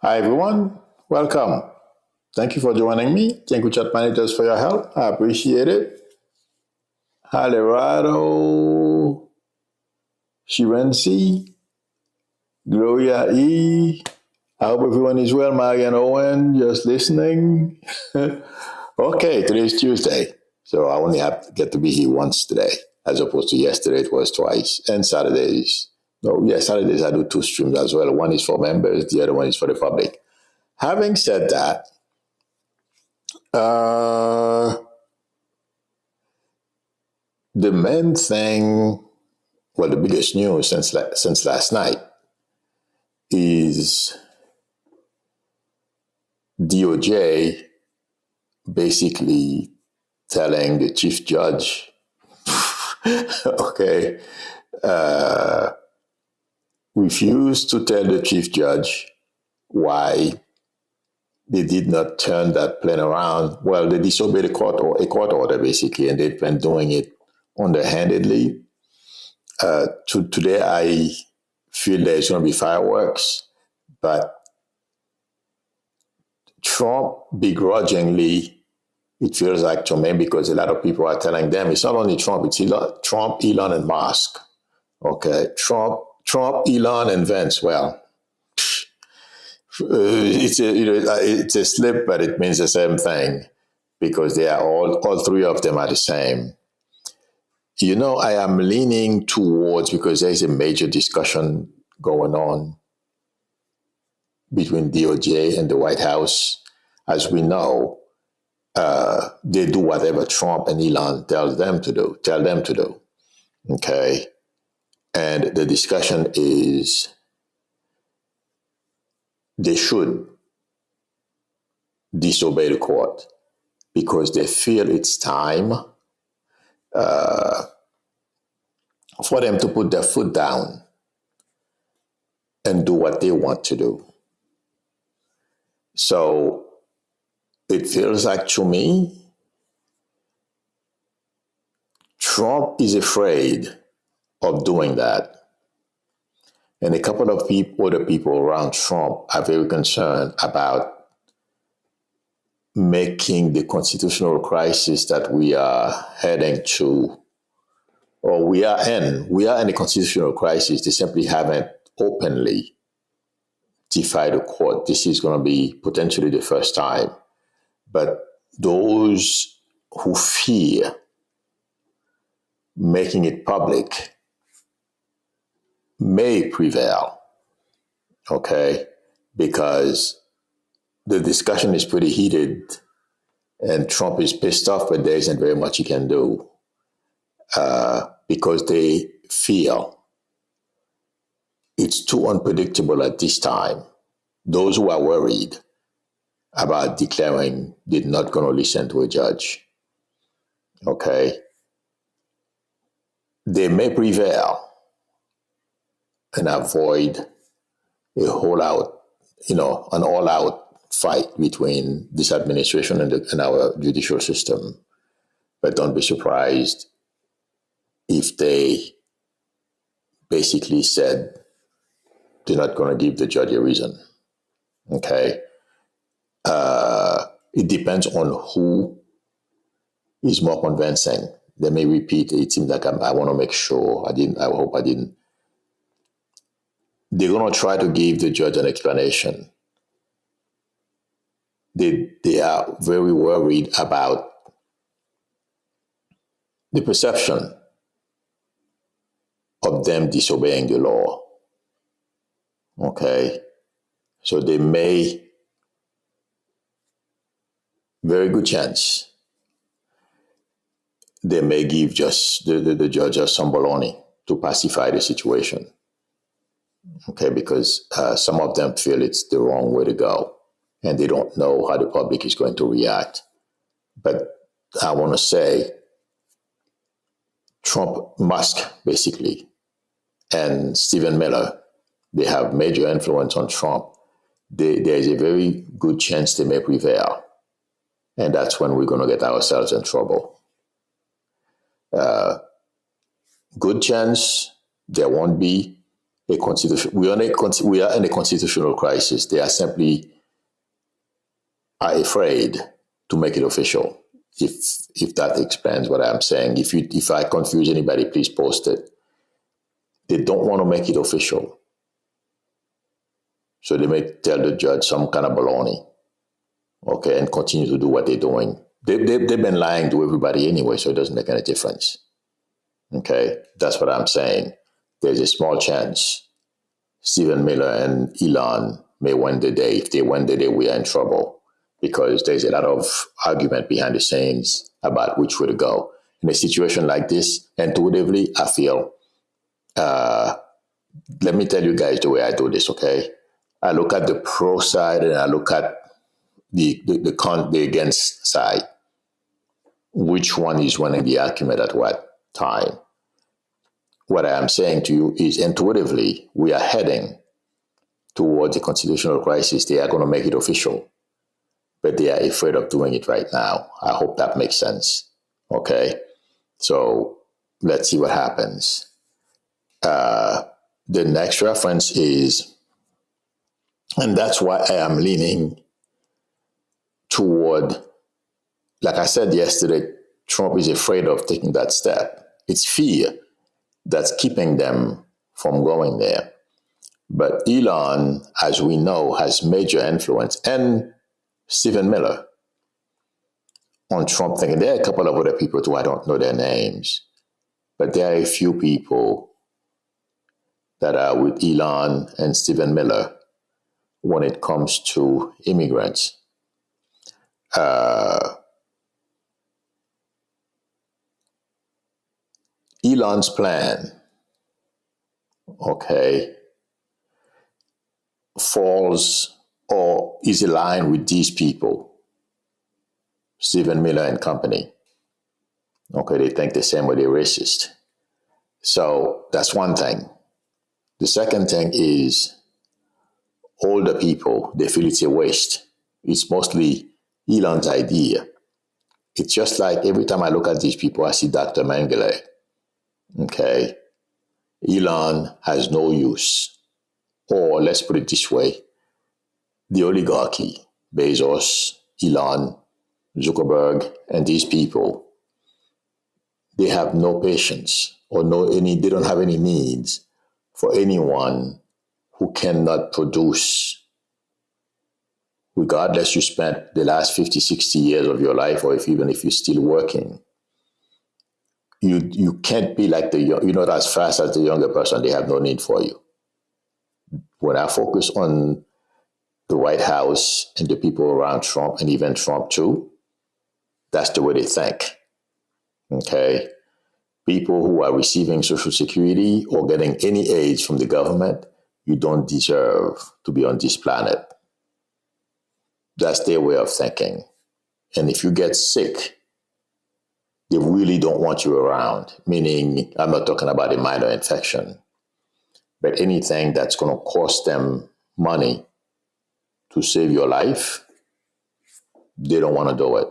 Hi, everyone. Welcome. Thank you for joining me. Thank you, chat managers, for your help. I appreciate it. Colorado, Shirensi, Gloria E. I hope everyone is well. Marian Owen, just listening. Okay, today's Tuesday. So I only get to be here once today, as opposed to yesterday it was twice. And Saturdays. Saturdays I do two streams as well. One is for members, the other one is for the public. Having said that, the main thing, the biggest news since last night is DOJ basically telling the chief judge, okay, refused to tell the chief judge why they did not turn that plane around. Well, they disobeyed a court order, basically, and they've been doing it underhandedly. Today, I feel there's going to be fireworks, but Trump begrudgingly, it feels like to me, because a lot of people are telling them it's not only Trump, it's Trump, Elon, and Musk. Okay, Trump, Elon, and Vance. Well, it's a slip, but it means the same thing because they are all three of them are the same. I am leaning towards, because there's a major discussion going on between DOJ and the White House. As we know, they do whatever Trump and Elon tell them to do. Okay. And the discussion is they should disobey the court because they feel it's time for them to put their foot down and do what they want to do. So it feels like to me, Trump is afraid of doing that. And a couple of other people around Trump are very concerned about making the constitutional crisis that we are heading to, or we are in a constitutional crisis. They simply haven't openly defied the court. This is going to be potentially the first time. But those who fear making it public may prevail, okay? Because the discussion is pretty heated and Trump is pissed off, but there isn't very much he can do because they feel it's too unpredictable at this time. Those who are worried about declaring they're not going to listen to a judge, okay, they may prevail and avoid an all-out fight between this administration and our judicial system. But don't be surprised if they basically said they're not going to give the judge a reason. Okay? It depends on who is more convincing. They may repeat, it seems like I want to make sure I hope I didn't. They're going to try to give the judge an explanation. They are very worried about the perception of them disobeying the law. Okay? So they may, very good chance, they may give just the judge some baloney to pacify the situation. Okay, because some of them feel it's the wrong way to go and they don't know how the public is going to react. But I want to say Trump, Musk, basically, and Stephen Miller, they have major influence on Trump. There is a very good chance they may prevail. And that's when we're going to get ourselves in trouble. Good chance there won't be a constitution. We are in a constitutional crisis. They are simply are afraid to make it official. If that explains what I'm saying. If I confuse anybody, please post it. They don't want to make it official. So they may tell the judge some kind of baloney, okay, and continue to do what they're doing. They've been lying to everybody anyway, so it doesn't make any difference. Okay, that's what I'm saying. There's a small chance Stephen Miller and Elon may win the day. If they win the day, we are in trouble because there's a lot of argument behind the scenes about which way to go. In a situation like this, intuitively, I feel, let me tell you guys the way I do this, okay? I look at the pro side and I look at the against side. Which one is winning the argument at what time? What I am saying to you is intuitively, we are heading towards a constitutional crisis. They are going to make it official, but they are afraid of doing it right now. I hope that makes sense. Okay, so let's see what happens. The next reference is, and that's why I am leaning toward, like I said yesterday, Trump is afraid of taking that step. It's fear that's keeping them from going there. But Elon, as we know, has major influence, and Stephen Miller on Trump thinking. There are a couple of other people too, I don't know their names, but there are a few people that are with Elon and Stephen Miller when it comes to immigrants. Elon's plan, okay, falls or is aligned with these people, Stephen Miller and company. Okay, they think the same way, they're racist. So that's one thing. The second thing is older people, they feel it's a waste. It's mostly Elon's idea. It's just like every time I look at these people, I see Dr. Mengele. Okay, Elon has no use. Or let's put it this way, the oligarchy, Bezos, Elon, Zuckerberg, and these people, they have no patience or they don't have any needs for anyone who cannot produce. Regardless, you spent the last 50, 60 years of your life, or even if you're still working, you can't be like you're not as fast as the younger person. They have no need for you. When I focus on the White House and the people around Trump, and even Trump too, that's the way they think. Okay? People who are receiving Social Security or getting any aid from the government, you don't deserve to be on this planet. That's their way of thinking. And if you get sick, they really don't want you around. Meaning, I'm not talking about a minor infection, but anything that's going to cost them money to save your life, they don't want to do it.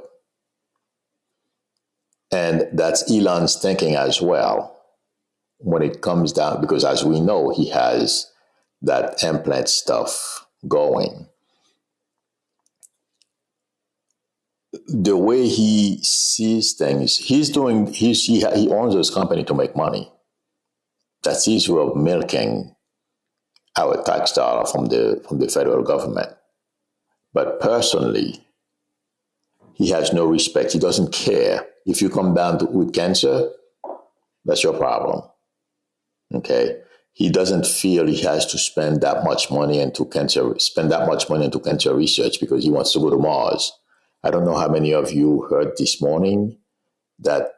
And that's Elon's thinking as well when it comes down, because as we know, he has that implant stuff going. The way he sees things, he owns his company to make money. That's his way of milking our tax dollar from the federal government. But personally, he has no respect. He doesn't care. If you come down with cancer, that's your problem. Okay? He doesn't feel he has to spend that much money into cancer research because he wants to go to Mars. I don't know how many of you heard this morning that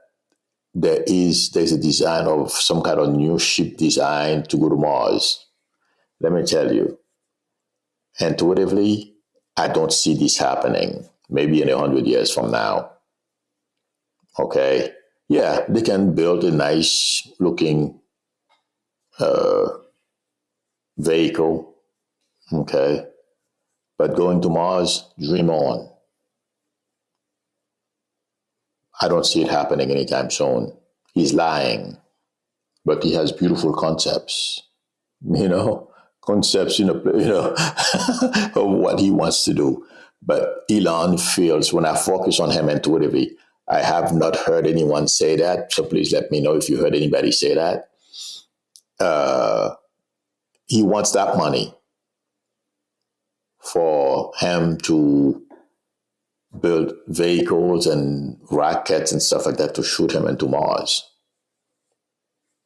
there's a design of some kind of new ship design to go to Mars. Let me tell you, intuitively, I don't see this happening. Maybe in 100 years from now. Okay? Yeah, they can build a nice looking vehicle. Okay? But going to Mars, dream on. I don't see it happening anytime soon. He's lying, but he has beautiful concepts. concepts, of what he wants to do. But Elon feels when I focus on him intuitively, I have not heard anyone say that. So please let me know if you heard anybody say that. He wants that money for him to build vehicles and rockets and stuff like that to shoot him into Mars,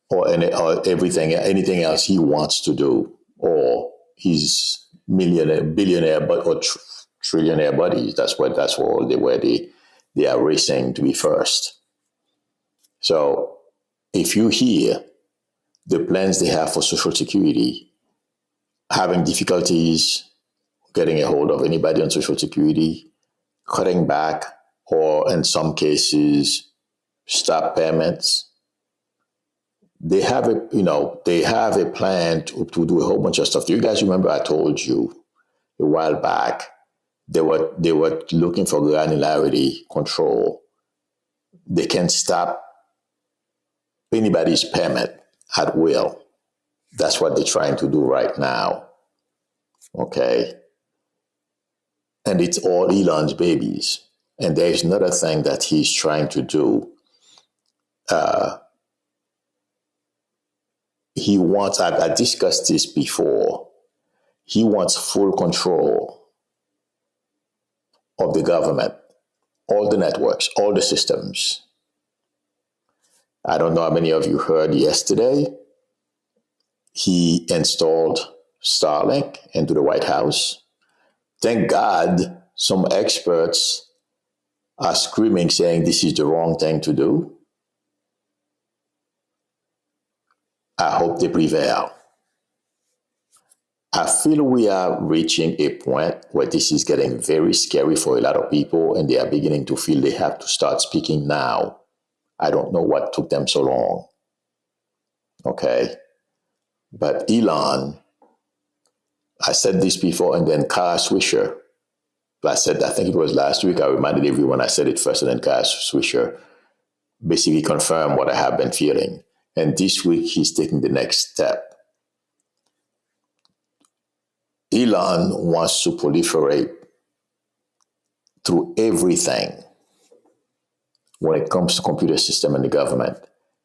or anything else he wants to do, or his billionaire, or trillionaire buddies. That's where they are racing to be first. So if you hear the plans they have for Social Security, having difficulties getting a hold of anybody on Social Security, cutting back, or in some cases, stop payments. They have a plan to do a whole bunch of stuff. Do you guys remember I told you a while back they were looking for granularity control. They can stop anybody's payment at will. That's what they're trying to do right now. Okay. And it's all Elon's babies. And there's another thing that he's trying to do. He wants, I discussed this before, he wants full control of the government, all the networks, all the systems. I don't know how many of you heard yesterday, he installed Starlink into the White House. Thank God some experts are screaming, saying this is the wrong thing to do. I hope they prevail. I feel we are reaching a point where this is getting very scary for a lot of people, and they are beginning to feel they have to start speaking now. I don't know what took them so long. Okay. But Elon, I said this before, and then Kara Swisher, I think it was last week, I reminded everyone I said it first, and then Kara Swisher basically confirmed what I have been feeling. And this week, he's taking the next step. Elon wants to proliferate through everything when it comes to computer system and the government.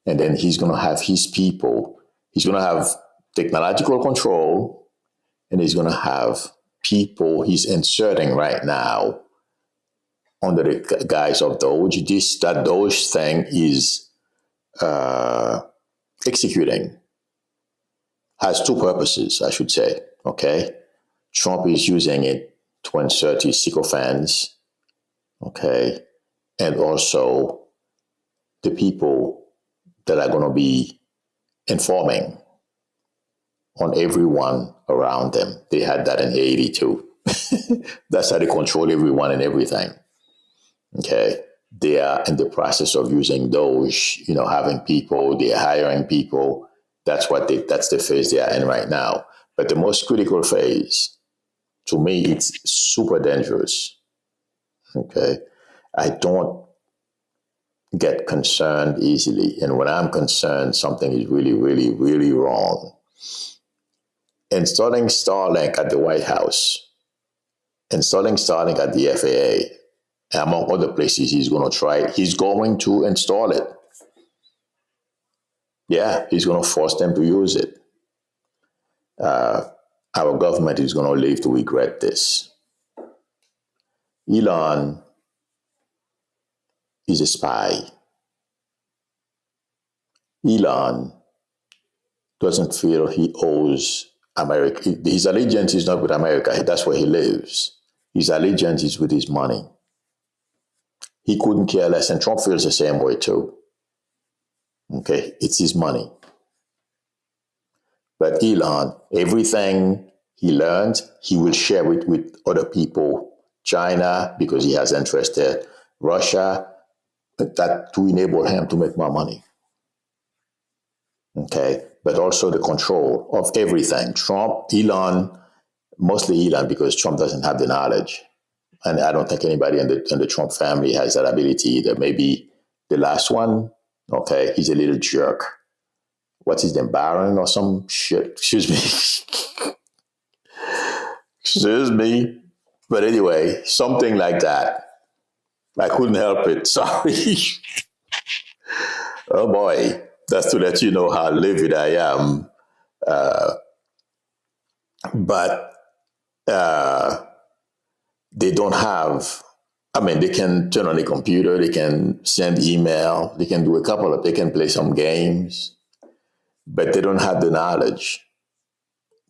And then he's going to have his people. He's going to have technological control, and he's going to have people he's inserting right now under the guise of Doge. That Doge thing is executing. Has two purposes, I should say. Okay. Trump is using it to insert his sycophants, okay, and also the people that are going to be informing on everyone around them. They had that in Haiti too. That's how they control everyone and everything. Okay, they are in the process of using Doge, having people, they're hiring people. That's the phase they are in right now. But the most critical phase, to me, it's super dangerous. Okay. I don't get concerned easily. And when I'm concerned, something is really, really, really wrong. Installing Starlink at the White House, installing Starlink at the FAA, among other places he's going to install it. Yeah, he's going to force them to use it. Our government is going to live to regret this. Elon is a spy. Elon doesn't feel he owes America. His allegiance is not with America. That's where he lives. His allegiance is with his money. He couldn't care less, and Trump feels the same way too. Okay, it's his money. But Elon, everything he learned, he will share it with other people. China, because he has interest there. Russia, that to enable him to make more money. Okay, but also the control of everything. Trump, Elon, mostly Elon, because Trump doesn't have the knowledge. And I don't think anybody in the Trump family has that ability either. Maybe the last one, okay, he's a little jerk. What's his name, Baron or some shit? Excuse me. Excuse me. But anyway, something like that. I couldn't help it. Sorry. Oh boy. That's to let you know how livid I am. But they don't have, I mean, they can turn on the computer, they can send email, they can do they can play some games, but they don't have the knowledge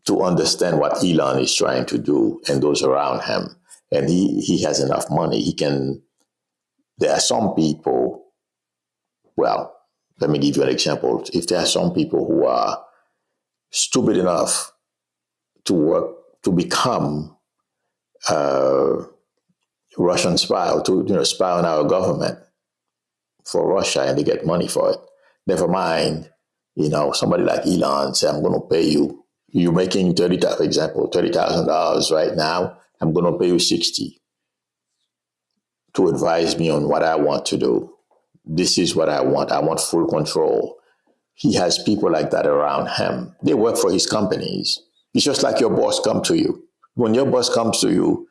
to understand what Elon is trying to do and those around him. And he has enough money. There are some people, well, let me give you an example. If there are some people who are stupid enough to become Russian spy, or to spy on our government for Russia, and they get money for it. Never mind, somebody like Elon say, I'm going to pay you. You're making $30,000 right now. I'm going to pay you 60 to advise me on what I want to do. This is what I want. I want full control. He has people like that around him. They work for his companies. It's just like your boss come to you. When your boss comes to you,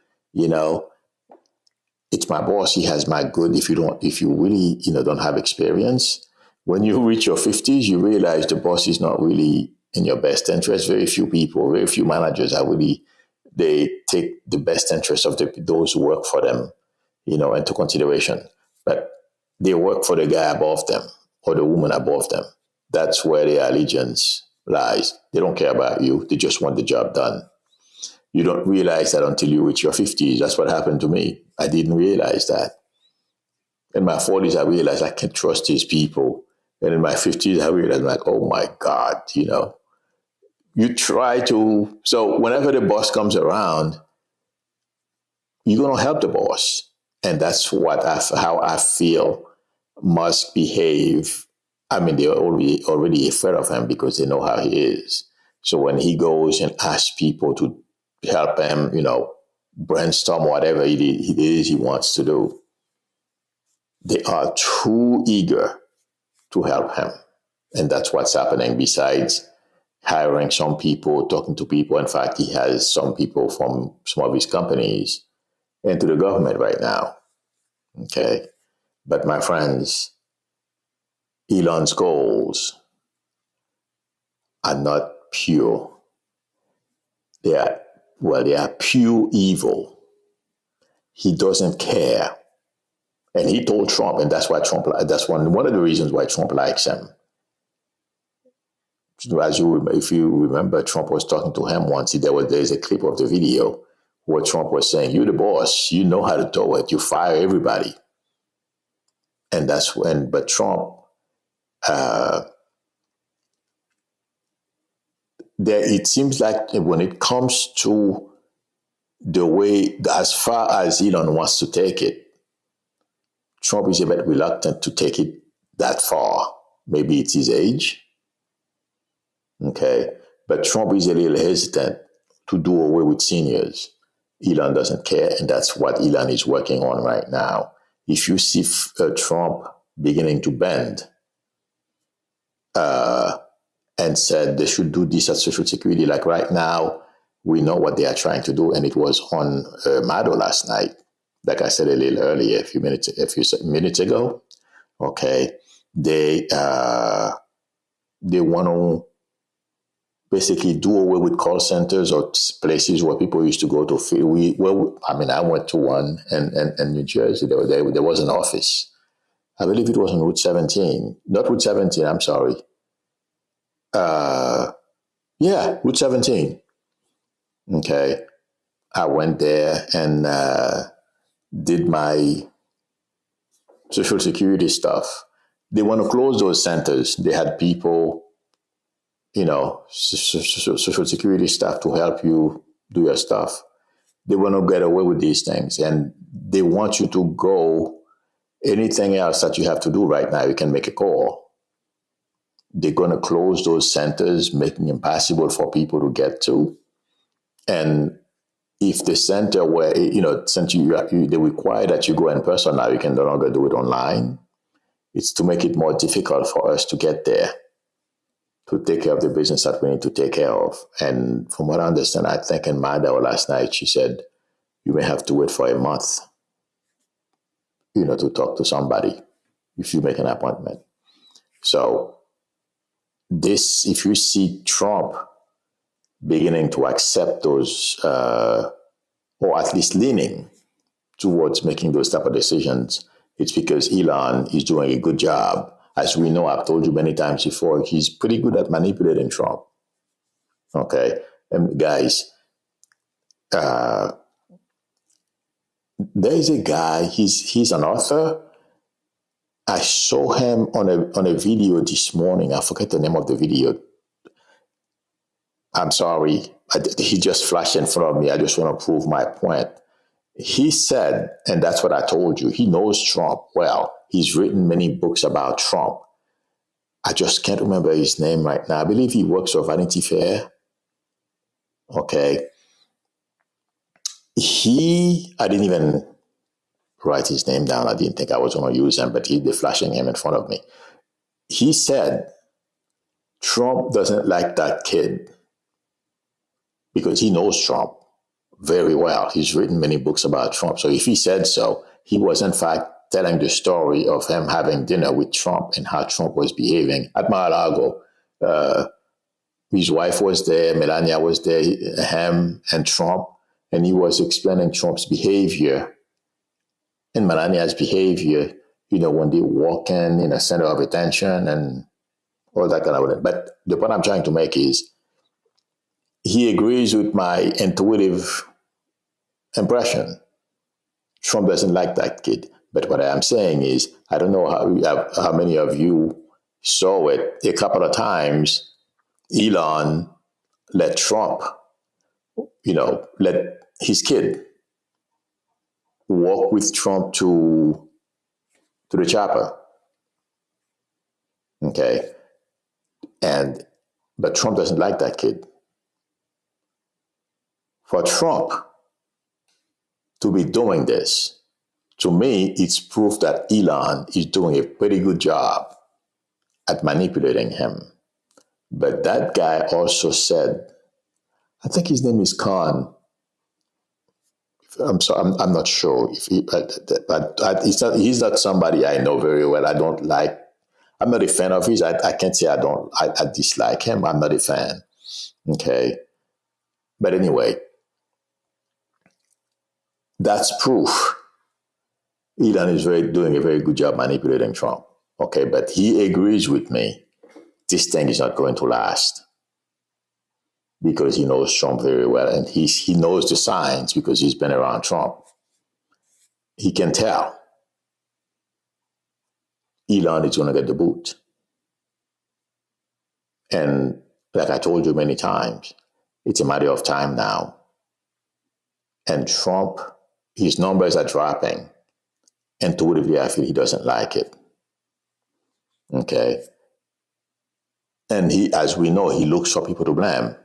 it's my boss. He has my good. If you really, don't have experience, when you reach your 50s, you realize the boss is not really in your best interest. Very few managers they take the best interest of those who work for them, into consideration. But they work for the guy above them or the woman above them. That's where their allegiance lies. They don't care about you. They just want the job done. You don't realize that until you reach your 50s. That's what happened to me. I didn't realize that. In my 40s, I realized I can't trust these people. And in my 50s, I realized, like, oh my God, you try to. So whenever the boss comes around, you're going to help the boss. And that's how I feel Musk behave. I mean, they're already afraid of him because they know how he is. So when he goes and asks people to help him, brainstorm whatever it is he wants to do, they are too eager to help him. And that's what's happening, besides hiring some people, talking to people. In fact, he has some people from some of his companies into the government right now. Okay. But my friends, Elon's goals are not pure. They are pure evil. He doesn't care. And he told Trump, and that's one of the reasons why Trump likes him. If you remember, Trump was talking to him once. There's a clip of the video where Trump was saying, "You're the boss. You know how to do it. You fire everybody." And but Trump, it seems like when it comes to the way, as far as Elon wants to take it, Trump is a bit reluctant to take it that far. Maybe it's his age. Okay. But Trump is a little hesitant to do away with seniors. Elon doesn't care. And that's what Elon is working on right now. If you see Trump beginning to bend and said they should do this at Social Security, like right now, we know what they are trying to do. And it was on Mado last night. Like I said a little earlier, a few minutes ago. Okay. They want to basically do away with call centers or places where people used to go to. I went to one in New Jersey. There was an office. I believe it was on Route 17. Not Route 17, I'm sorry. Route 17. Okay. I went there and did my Social Security stuff. They want to close those centers. They had people, Social Security staff to help you do your stuff. They want to get away with these things, and they want you to go. Anything else that you have to do right now, you can make a call. They're going to close those centers, making it impossible for people to get to. And if the center where, since they require that you go in person now, you can no longer do it online. It's to make it more difficult for us to get there. to take care of the business that we need to take care of. And from what I understand, I think in my dialogue last night, she said, you may have to wait for a month, to talk to somebody if you make an appointment. So this, if you see Trump beginning to accept those, or at least leaning towards making those type of decisions, it's because Elon is doing a good job. As we know, I've told you many times before, he's pretty good at manipulating Trump. Okay, and guys, there is a guy. He's an author. I saw him on a video this morning. I forget the name of the video. I'm sorry. He just flashed in front of me. I just want to prove my point. He said, and that's what I told you, he knows Trump well. He's written many books about Trump. I just can't remember his name right now. I believe he works for Vanity Fair. Okay. I didn't even write his name down. I didn't think I was going to use him, but they're flashing him in front of me. He said, Trump doesn't like that kid because he knows Trump very well. He's written many books about Trump. So if he said so, he was in fact telling the story of him having dinner with Trump and how Trump was behaving at Mar-a-Lago. His wife was there, Melania was there, him and Trump, and he was explaining Trump's behavior and Melania's behavior, when they walk in a center of attention and all that kind of thing. But the point I'm trying to make is he agrees with my intuitive impression. Trump doesn't like that kid. But what I am saying is, I don't know how many of you saw it. A couple of times, Elon let Trump, let his kid walk with Trump to the chopper. Okay. But Trump doesn't like that kid. For Trump to be doing this, to me, it's proof that Elon is doing a pretty good job at manipulating him. But that guy also said, I think his name is Khan. I'm not sure if he's not somebody I know very well. I don't like. I'm not a fan of his. I can't say I dislike him. I'm not a fan. Okay, but anyway, that's proof. Elon is doing a very good job manipulating Trump. Okay, but he agrees with me. This thing is not going to last because he knows Trump very well, and he knows the signs because he's been around Trump. He can tell Elon is going to get the boot. And like I told you many times, it's a matter of time now. And Trump, his numbers are dropping. Intuitively, I feel he doesn't like it. Okay. And as we know, he looks for people to blame.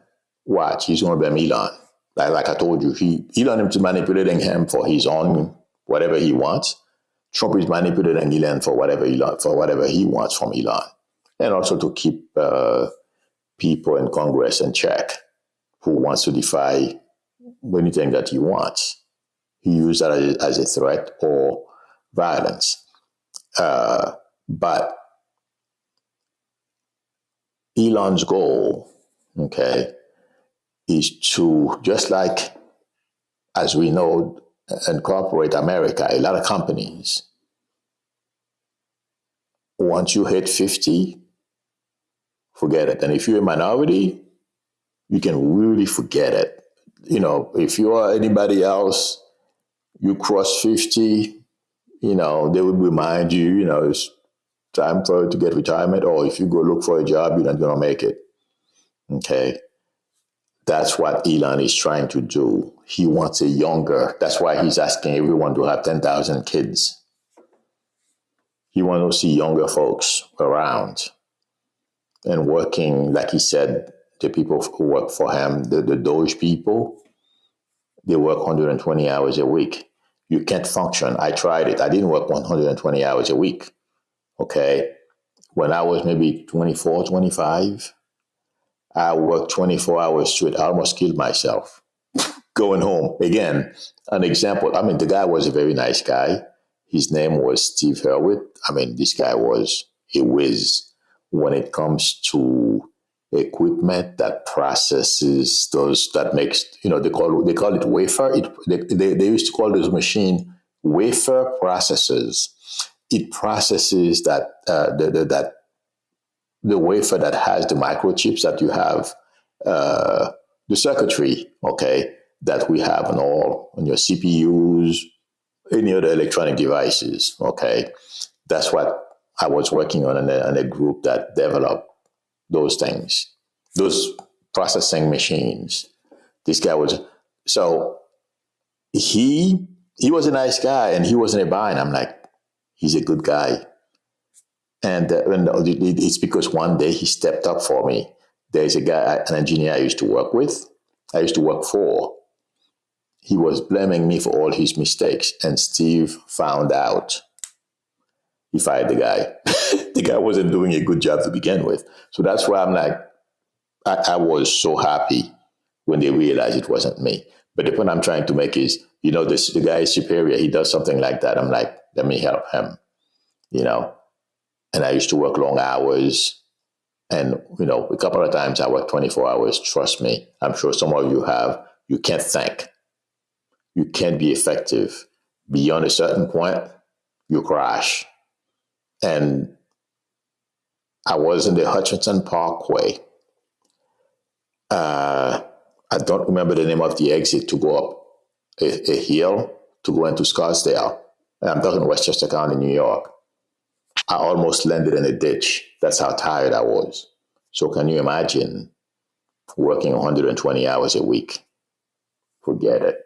Watch, he's going to blame Elon. Like I told you, Elon is manipulating him for his own, whatever he wants. Trump is manipulating Elon for whatever he wants from Elon. And also to keep people in Congress in check who wants to defy anything that he wants. He used that as a threat or violence. But Elon's goal, okay, is to, just like, as we know, in corporate America, a lot of companies, once you hit 50, forget it. And if you're a minority, you can really forget it. If you are anybody else, you cross 50, they would remind you, it's time for you to get retirement, or if you go look for a job, you're not going to make it. Okay. That's what Elon is trying to do. He wants that's why he's asking everyone to have 10,000 kids. He wants to see younger folks around and working, like he said, the people who work for him, the Doge people, they work 120 hours a week. You can't function. I tried it. I didn't work 120 hours a week. Okay. When I was maybe 24, 25, I worked 24 hours straight. I almost killed myself going home. Again, an example. I mean, the guy was a very nice guy. His name was Steve Hurwitz. I mean, this guy was a whiz when it comes to equipment that processes those, that makes, they call it wafer. They used to call this machine wafer processors. It processes that the wafer that has the microchips that you have, the circuitry, okay, that we have on your CPUs, any other electronic devices, okay. That's what I was working on in a group that developed those things, those processing machines. This guy was, so he was a nice guy and he wasn't a bind. I'm like, he's a good guy. And it's because one day he stepped up for me. There's a guy, an engineer I used to work for. He was blaming me for all his mistakes, and Steve found out. He fired the guy. The guy wasn't doing a good job to begin with. So that's why I'm like, I was so happy when they realized it wasn't me. But the point I'm trying to make is, the guy is superior. He does something like that. I'm like, let me help him, And I used to work long hours. And, a couple of times I worked 24 hours. Trust me. I'm sure some of you have. You can't think. You can't be effective. Beyond a certain point, you crash. And I was in the Hutchinson Parkway. I don't remember the name of the exit to go up a hill to go into Scottsdale. And I'm talking Westchester County, New York. I almost landed in a ditch. That's how tired I was. So can you imagine working 120 hours a week? Forget it.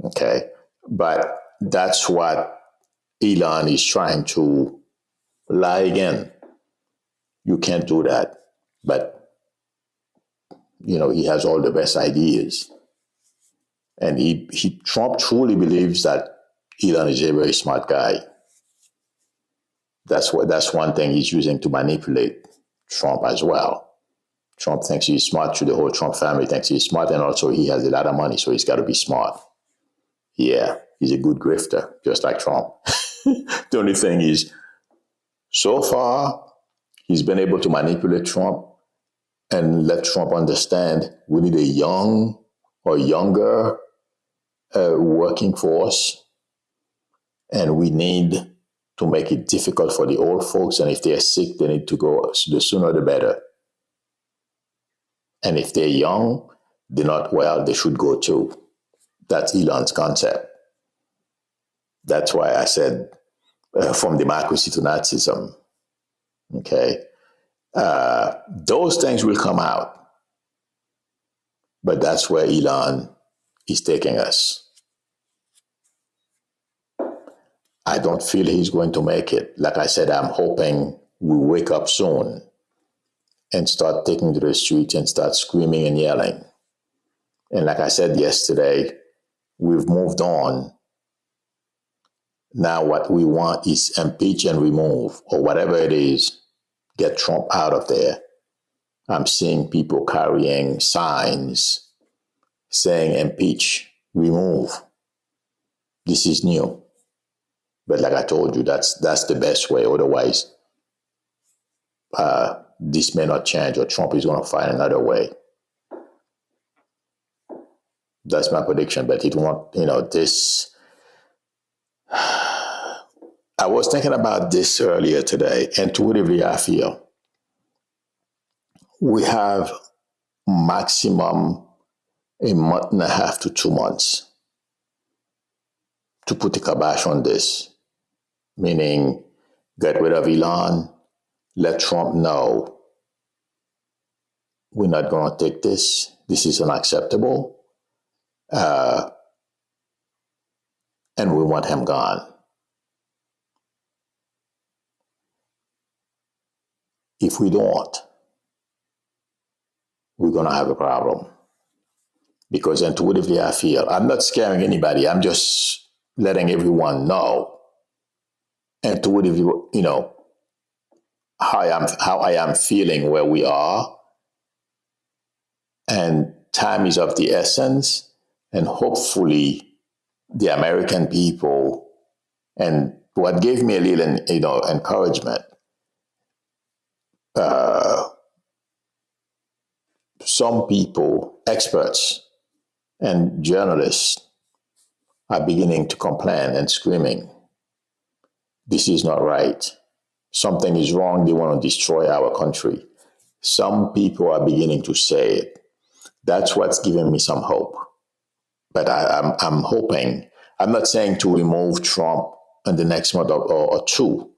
Okay. But that's what Elon is trying to lie again. You can't do that. But, he has all the best ideas. And Trump truly believes that Elon is a very smart guy. That's one thing he's using to manipulate Trump as well. Trump thinks he's smart. The whole Trump family thinks he's smart, and also he has a lot of money, so he's got to be smart. Yeah, he's a good grifter, just like Trump. The only thing is, so far, he's been able to manipulate Trump and let Trump understand we need a young or younger working force, and we need to make it difficult for the old folks. And if they're sick, they need to go, the sooner the better. And if they're young, they're not well, they should go too. That's Elon's concept. That's why I said from democracy to Nazism. Okay. Those things will come out. But that's where Elon is taking us. I don't feel he's going to make it. Like I said, I'm hoping we wake up soon and start taking to the streets and start screaming and yelling. And like I said yesterday, we've moved on. Now what we want is impeach and remove, or whatever it is, get Trump out of there. I'm seeing people carrying signs saying impeach, remove. This is new. But like I told you, that's the best way. Otherwise, this may not change, or Trump is going to find another way. That's my prediction. But it won't, this. I was thinking about this earlier today. Intuitively, I feel we have maximum a month and a half to 2 months to put the kibosh on this. Meaning, get rid of Elon, let Trump know we're not going to take this. This is unacceptable. And we want him gone. If we don't, we're going to have a problem. Because intuitively, I feel, I'm not scaring anybody. I'm just letting everyone know intuitively, how I am feeling where we are. and time is of the essence. And hopefully, the American people, and what gave me a little, encouragement. Some people, experts and journalists, are beginning to complain and screaming, this is not right. Something is wrong. They want to destroy our country. Some people are beginning to say it. That's what's giving me some hope. But I'm hoping, I'm not saying to remove Trump in the next month or two,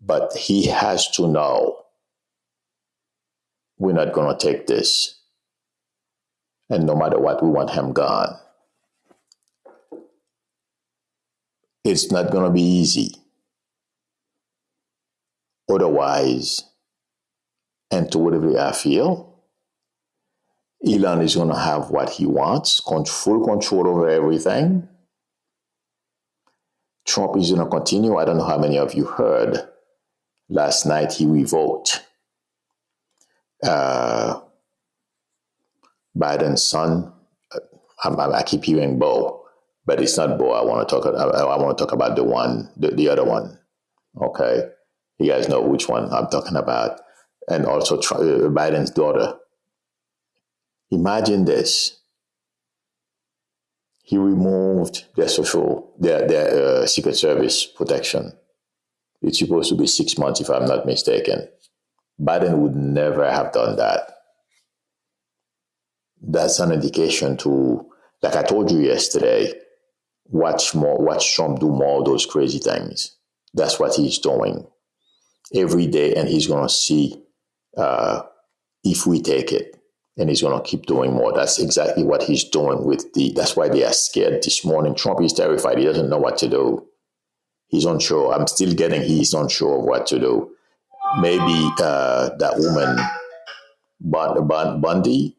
but he has to know we're not going to take this. And no matter what, we want him gone. It's not going to be easy. Otherwise, intuitively, I feel Elon is going to have what he wants, full control over everything. Trump is going to continue. I don't know how many of you heard. Last night, he revoked Biden's son. I keep hearing Bo, but it's not Bo. I want to talk about the other one. Okay, you guys know which one I'm talking about, and also Biden's daughter. Imagine this. He removed their Secret Service protection. It's supposed to be 6 months, if I'm not mistaken. Biden would never have done that. That's an indication to, like I told you yesterday, watch Trump do more of those crazy things. That's what he's doing every day, and he's going to see if we take it. And he's going to keep doing more. That's exactly what he's doing that's why they are scared this morning. Trump is terrified. He doesn't know what to do. He's unsure. I'm still getting he's unsure of what to do. Maybe that woman, Bundy,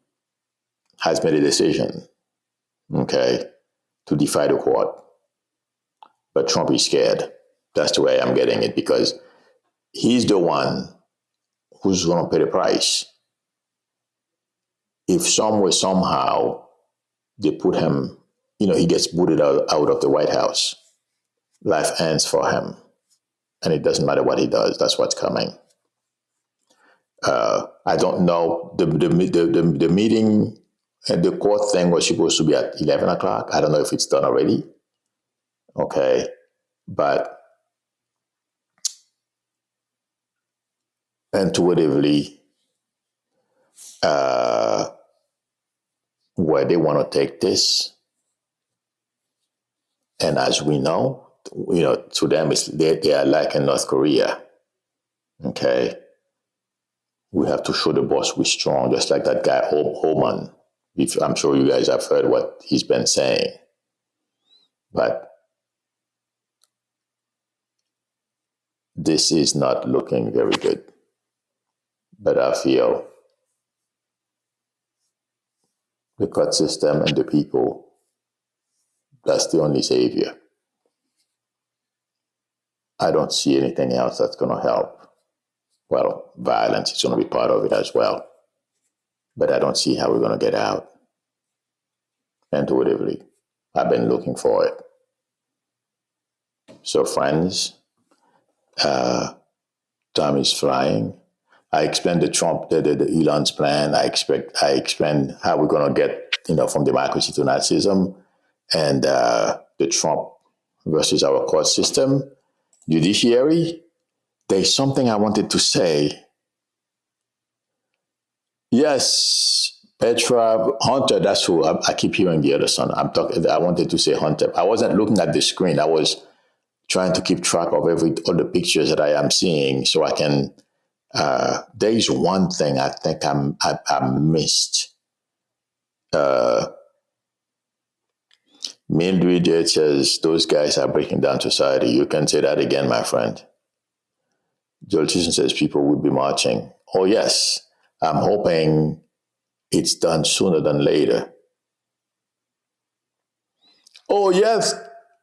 has made a decision, okay, to defy the court. But Trump is scared. That's the way I'm getting it, because he's the one who's going to pay the price. If somehow they put him, he gets booted out of the White House, life ends for him. And it doesn't matter what he does. That's what's coming. I don't know. The meeting and the court thing was supposed to be at 11 o'clock. I don't know if it's done already. Okay. But intuitively, where they want to take this, and as we know, to them, they are like in North Korea. Okay. We have to show the boss we're strong, just like that guy, Holman. I'm sure you guys have heard what he's been saying. But this is not looking very good. But I feel the court system and the people, that's the only savior. I don't see anything else that's going to help. Well, violence is going to be part of it as well. But I don't see how we're going to get out. Intuitively, I've been looking for it. So, friends, time is flying. I explained the Elon's plan. I explained how we're going to get, from democracy to Nazism, and the Trump versus our court system, judiciary. There's something I wanted to say. Yes, Petra, Hunter, that's who. I keep hearing the other son. I wanted to say Hunter. I wasn't looking at the screen. I was trying to keep track of all the pictures that I am seeing, so I can. There is one thing I think I missed. Mildred, it says those guys are breaking down society. You can say that again, my friend. Joel Tison says people will be marching. Oh yes, I'm hoping it's done sooner than later. Oh yes,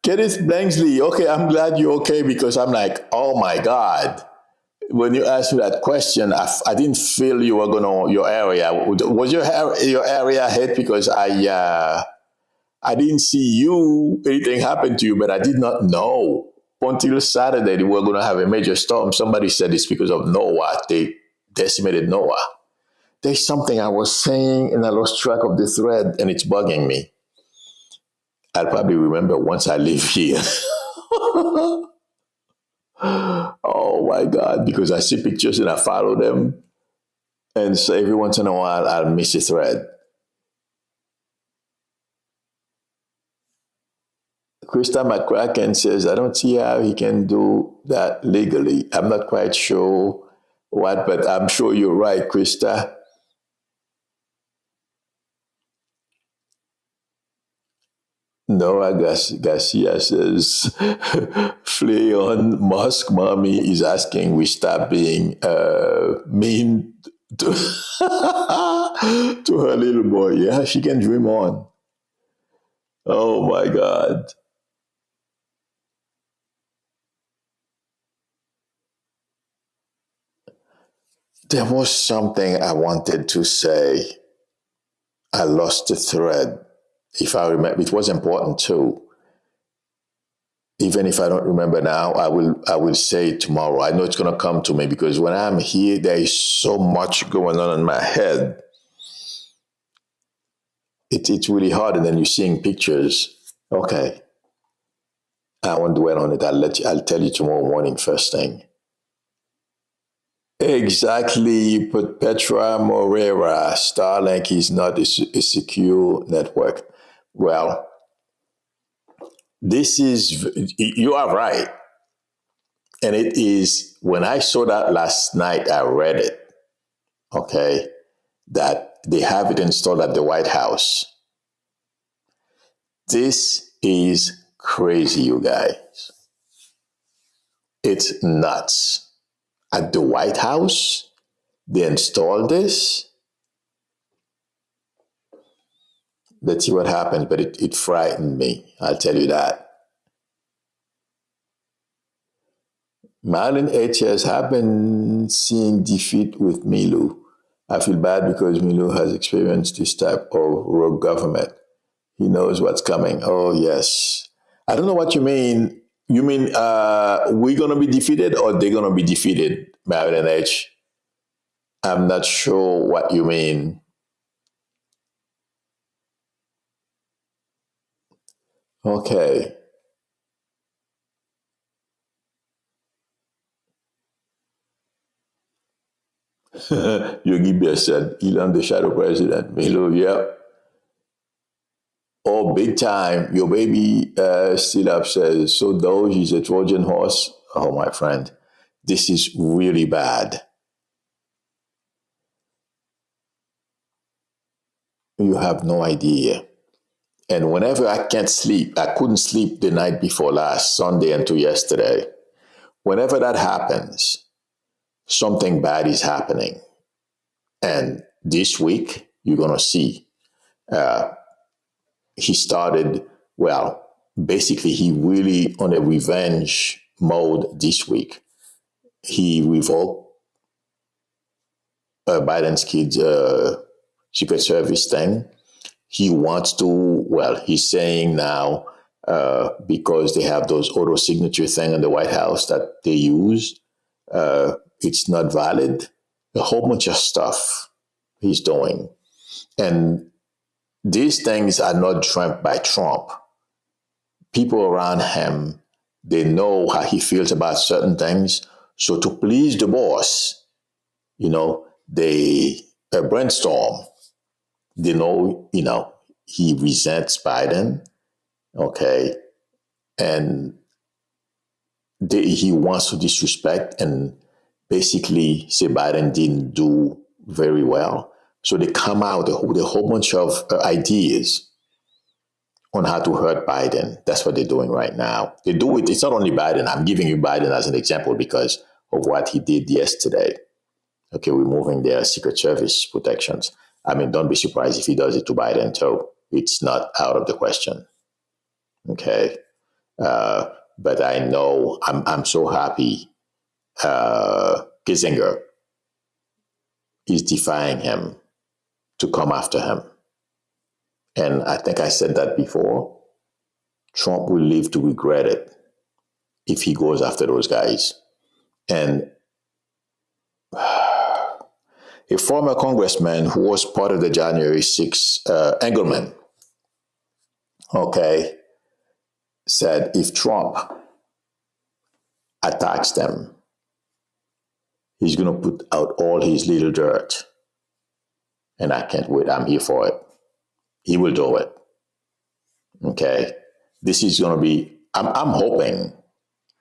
Kenneth Blanksley. Okay, I'm glad you're okay, because I'm like, oh my God. when you asked me that question, I didn't feel you were gonna your area. Was your area hit? Because I didn't see you anything happen to you, but I did not know until Saturday that we were gonna have a major storm. Somebody said it's because of Noah. They decimated Noah. There's something I was saying and I lost track of the thread and it's bugging me. I'll probably remember once I leave here. Oh my God, because I see pictures and I follow them. And so every once in a while, I'll miss a thread. Krista McCracken says, I don't see how he can do that legally. I'm not quite sure what, but I'm sure you're right, Krista. Noah Garcia says, Fleon Musk mommy is asking we stop being mean to, to her little boy. Yeah, she can dream on. Oh my God. There was something I wanted to say. I lost the thread. If I remember, it was important too. Even if I don't remember now, I will say it tomorrow. I know it's gonna come to me because when I'm here, there is so much going on in my head. It's really hard, and then you're seeing pictures. Okay, I won't dwell on it. I'll tell you tomorrow morning, first thing. Exactly, but Petra Moreira, Starlink is not a secure network. Well, you are right. And it is, when I saw that last night, I read it, okay, that they have it installed at the White House. This is crazy, you guys. It's nuts. At the White House, they installed this. Let's see what happens, but it frightened me. I'll tell you that. Marlon HS have been seeing defeat with Milu. I feel bad because Milu has experienced this type of rogue government. He knows what's coming. Oh, yes. I don't know what you mean. You mean we're going to be defeated or they're going to be defeated, Marlon H? I'm not sure what you mean. Okay. Yogi Bear said, Elon the shadow president. Milu, yep. Oh, big time. Your baby still up says, so Doge is a Trojan horse. Oh, my friend, this is really bad. You have no idea. And whenever I can't sleep, I couldn't sleep the night before last, Sunday into yesterday. Whenever that happens, something bad is happening. And this week, you're going to see. He started, well, basically, he really on a revenge mode this week. He revoked Biden's kids' Secret Service thing. He wants to, well, he's saying now, because they have those auto signature thing in the White House that they use, it's not valid. A whole bunch of stuff he's doing. And these things are not dreamt by Trump. People around him, they know how he feels about certain things. So to please the boss, they brainstorm. They know, he resents Biden, okay? And he wants to disrespect and basically say Biden didn't do very well. So they come out with a whole bunch of ideas on how to hurt Biden. That's what they're doing right now. They do it. It's not only Biden. I'm giving you Biden as an example because of what he did yesterday. Okay, removing their Secret Service protections. I mean, don't be surprised if he does it to Biden too. It's not out of the question. Okay, but I know I'm so happy Kissinger is defying him to come after him. And I think I said that before. Trump will live to regret it if he goes after those guys. And a former congressman who was part of the January 6th, Engelman, okay, said if Trump attacks them, he's going to put out all his little dirt. And I can't wait. I'm here for it. He will do it. Okay. This is going to be, I'm hoping,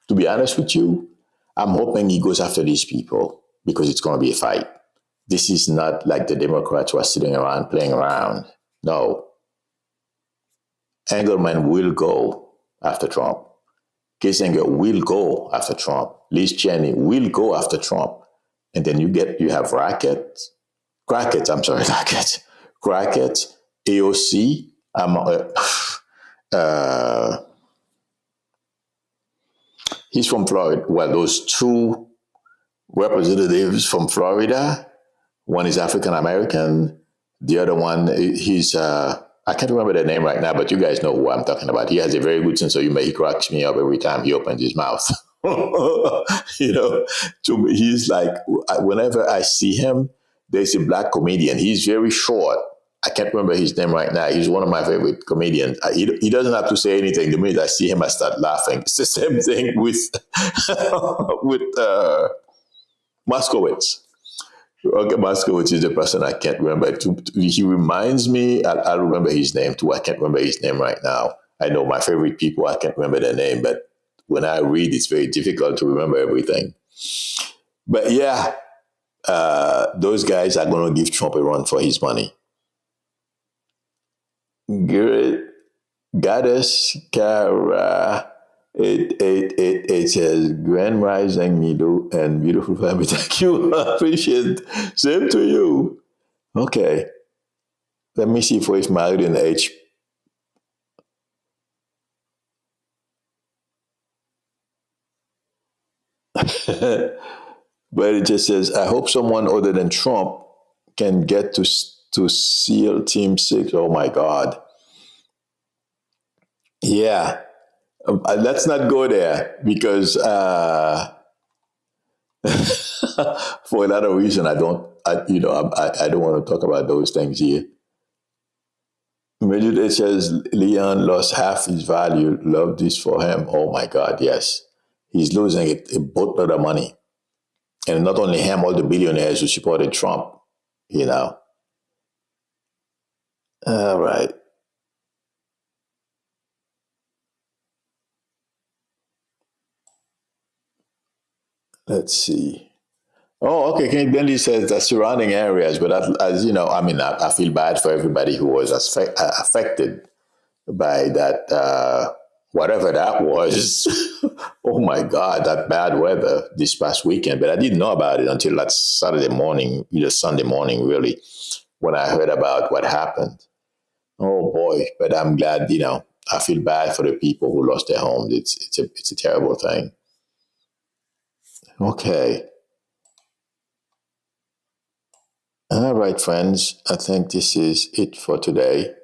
to be honest with you, I'm hoping he goes after these people because it's going to be a fight. This is not like the Democrats who are sitting around playing around. No. Engelman will go after Trump. Kissinger will go after Trump. Liz Cheney will go after Trump. And then you have Crockett, AOC, he's from Florida. Well, those two representatives from Florida, one is African American, the other one, he's, I can't remember the name right now, but you guys know who I'm talking about. He has a very good sense of humor. He cracks me up every time he opens his mouth. You know, to me, he's like, whenever I see him, there's a black comedian. He's very short. I can't remember his name right now. He's one of my favorite comedians. He doesn't have to say anything. The minute I see him, I start laughing. It's the same thing with Moskowitz. Okay, Moskowitz is the person I can't remember. He reminds me, I'll remember his name too. I can't remember his name right now. I know my favorite people, I can't remember their name, but when I read, it's very difficult to remember everything. But yeah, those guys are going to give Trump a run for his money. Good Goddess Kara, it says Grand Rising Middle and beautiful family. Thank you. I appreciate it. Same to you. Okay. Let me see if he's married in H. But it just says, I hope someone other than Trump can get to SEAL Team 6. Oh my God. Yeah. Let's not go there because for a lot of reasons, I don't want to talk about those things here. It says Leon lost half his value. Love this for him. Oh my God, yes. He's losing a boatload of money. And not only him, all the billionaires who supported Trump, you know. All right. Let's see. Oh, okay. Ken Bentley says the surrounding areas, but as you know, I mean, I feel bad for everybody who was affected by that, whatever that was. Oh my God, that bad weather this past weekend. But I didn't know about it until that Saturday morning, either Sunday morning, really, when I heard about what happened. Oh boy! But I'm glad, I feel bad for the people who lost their homes. It's a terrible thing. Okay. All right, friends. I think this is it for today.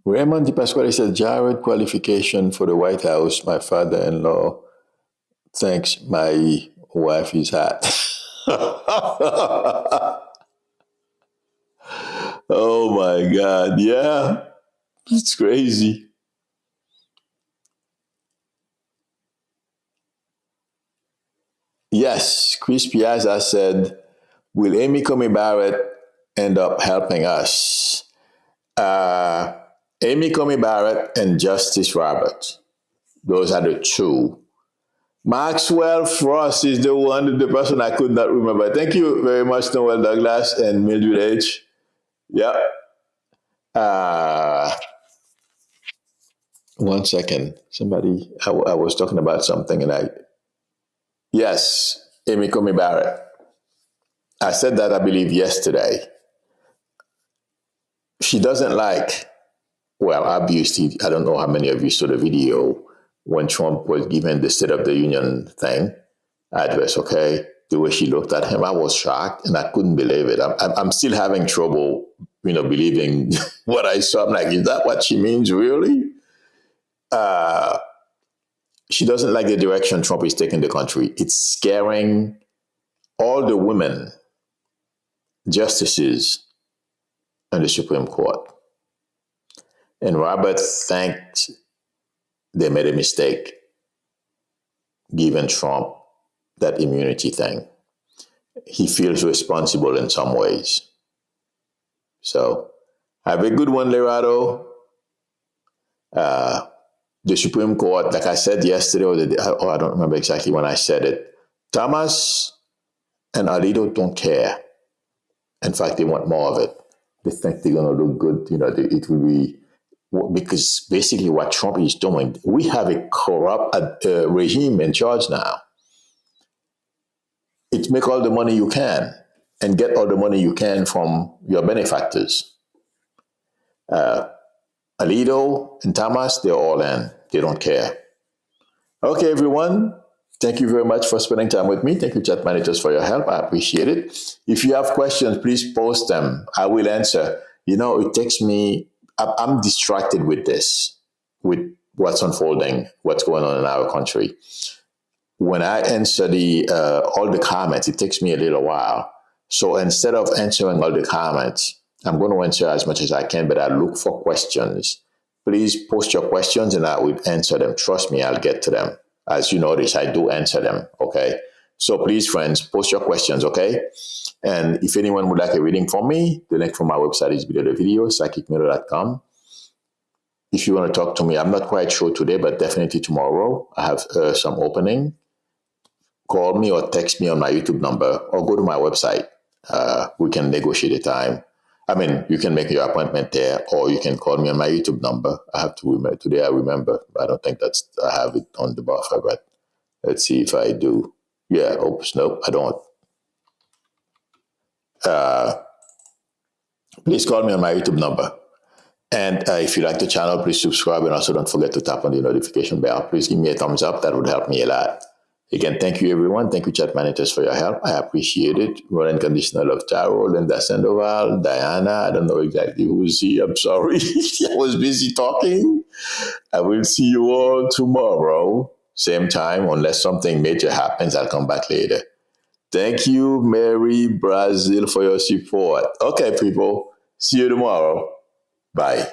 Raymond Di Pasquale says, Jared qualification for the White House. My father-in-law thinks my wife is hot. Oh my God. Yeah. It's crazy. Yes. Chris Piazza said, will Amy Coney Barrett end up helping us? Amy Coney Barrett and Justice Roberts. Those are the two. Maxwell Frost is the person I could not remember. Thank you very much, Noel Douglas and Mildred H. Yeah. 1 second. Somebody, I was talking about something yes, Amy Coney Barrett. I said that, I believe, yesterday. she doesn't like, well, obviously, I don't know how many of you saw the video when Trump was given the State of the Union thing address, okay? The way she looked at him, I was shocked and I couldn't believe it. I'm still having trouble, believing what I saw. I'm like, is that what she means, really? She doesn't like the direction Trump is taking the country. It's scaring all the women justices in the Supreme Court. And Robert thinks they made a mistake giving Trump that immunity thing. He feels responsible in some ways. So have a good one, Lerado. The Supreme Court, like I said yesterday, I don't remember exactly when I said it. Thomas and Alito don't care. In fact, they want more of it. They think they're going to look good. It will be, because basically what Trump is doing, we have a corrupt regime in charge now. It's make all the money you can and get all the money you can from your benefactors. Alito and Thomas, they're all in. They don't care. Okay, everyone. Thank you very much for spending time with me. Thank you, chat managers, for your help. I appreciate it. If you have questions, please post them. I will answer. It takes me, I'm distracted with this, with what's unfolding, what's going on in our country. When I answer all the comments, it takes me a little while. So instead of answering all the comments, I'm going to answer as much as I can, but I look for questions. Please post your questions and I will answer them. Trust me, I'll get to them. As you notice, I do answer them, okay? So please, friends, post your questions, okay? And if anyone would like a reading from me, the link from my website is below the video, psychicmiro.com. If you want to talk to me, I'm not quite sure today, but definitely tomorrow, I have some opening. Call me or text me on my YouTube number or go to my website. We can negotiate a time. You can make your appointment there, or you can call me on my YouTube number. I have to remember. Today I remember. I don't think I have it on the buffer, but let's see if I do. Yeah, oops, nope, I don't. Please call me on my YouTube number. And if you like the channel, please subscribe, and also don't forget to tap on the notification bell. Please give me a thumbs up. That would help me a lot. Again, thank you, everyone. Thank you, chat managers, for your help. I appreciate it. Roland Conditional of Taro, Linda Sandoval, Diana. I don't know exactly who's here. I'm sorry. I was busy talking. I will see you all tomorrow, same time. Unless something major happens, I'll come back later. Thank you, Mary Brazil, for your support. Okay, people. See you tomorrow. Bye.